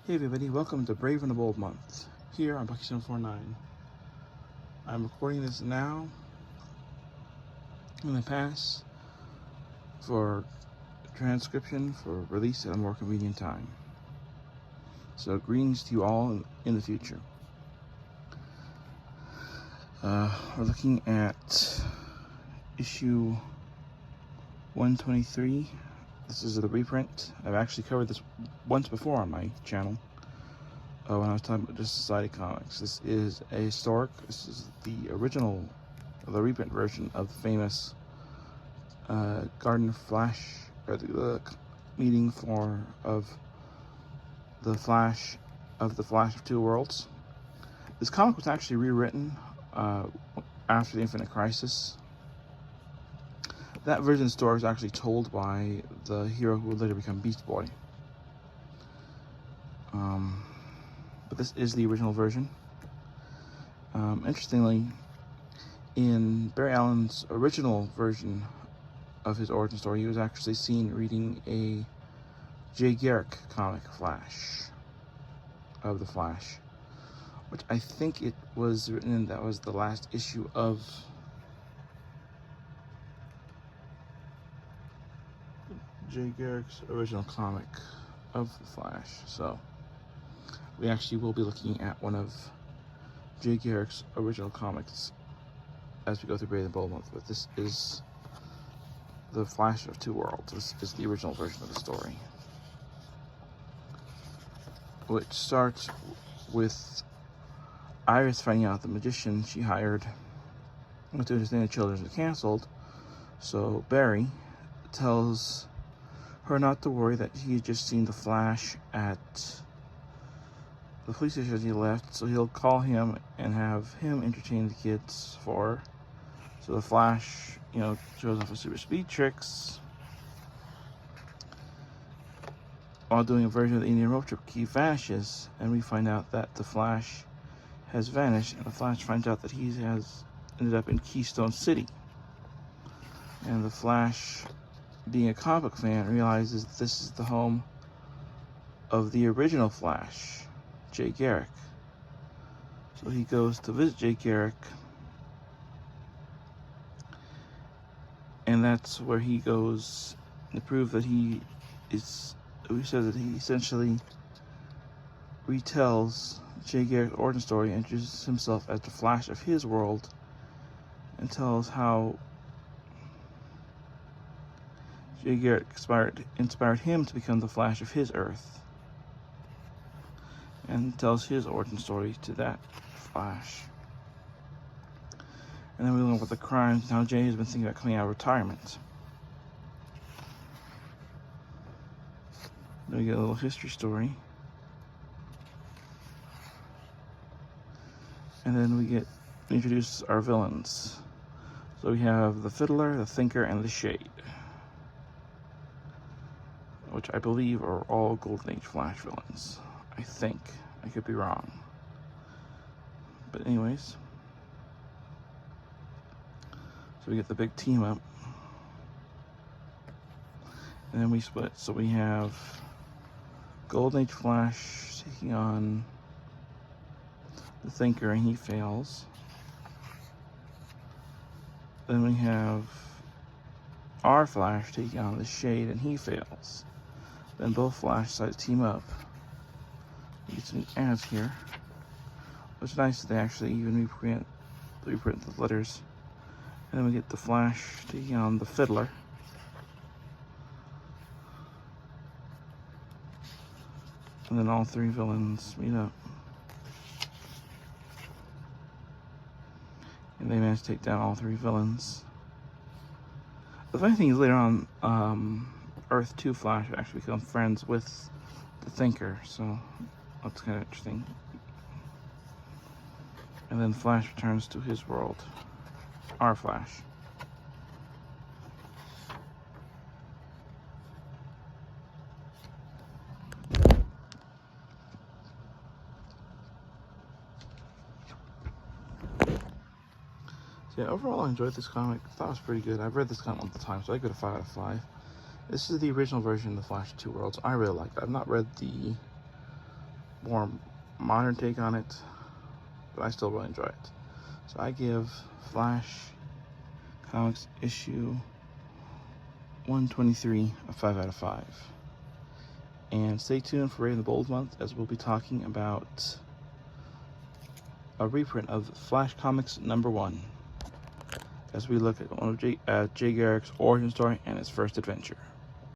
Hey everybody, welcome to Brave and the Bold Month, here on Bucky749. I'm recording this now, in the past, for transcription for release at a more convenient time. So greetings to you all in the future. We're looking at issue 123. This is the reprint. I've actually covered this once before on my channel. When I was talking about Justice Society Comics. This is a historic. This is the original, the reprint version of the famous Garden Flash, or the meeting of the Flash of Two Worlds. This comic was actually rewritten after the Infinite Crisis. That version of the story was actually told by the hero who would later become Beast Boy. But this is the original version. Interestingly, in Barry Allen's original version of his origin story, he was actually seen reading a Jay Garrick comic, Flash, of the Flash, which I think it was written in, that was the last issue of Jay Garrick's original comic of the Flash. So we actually will be looking at one of Jay Garrick's original comics as we go through Brave and the Bold Month, but this is the Flash of Two Worlds. This is the original version of the story, which starts with Iris finding out the magician she hired to understand the children is canceled. So Barry tells her not to worry, that he had just seen the Flash at the police station as he left, so he'll call him and have him entertain the kids for her. So the Flash, shows off his super speed tricks while doing a version of the Indian rope trip. He vanishes, and we find out that the Flash has vanished, and the Flash finds out that he has ended up in Keystone City. And the Flash, being a comic book fan, realizes this is the home of the original Flash, Jay Garrick. So he goes to visit Jay Garrick, and that's where he goes to prove that he says that he essentially retells Jay Garrick's origin story, introduces himself as the Flash of his world, and tells how Jay Garrick inspired him to become the Flash of his Earth, and tells his origin story to that Flash. And then we learn about the crimes and how Jay has been thinking about coming out of retirement. Then we get a little history story. And then we introduce our villains. So we have the Fiddler, the Thinker, and the Shade, which I believe are all Golden Age Flash villains. I think. I could be wrong. But anyways. So we get the big team up. And then we split. So we have Golden Age Flash taking on the Thinker, and he fails. Then we have our Flash taking on the Shade, and he fails. Then both Flash decide to team up. We get some ads here. It's nice that they actually even reprint the letters. And then we get the Flash taking on the Fiddler. And then all three villains meet up. And they manage to take down all three villains. The funny thing is, later on, Earth 2 Flash actually become friends with the Thinker, so that's kind of interesting. And then Flash returns to his world, our Flash. So yeah, overall I enjoyed this comic. I thought it was pretty good. I've read this comic multiple times, so I give it a 5 out of 5. This is the original version of the Flash of Two Worlds. I really like it. I've not read the more modern take on it, but I still really enjoy it. So I give Flash Comics issue 123 a 5 out of 5. And stay tuned for Brave and the Bold month, as we'll be talking about a reprint of Flash Comics #1, as we look at one of Jay Garrick's origin story and his first adventure.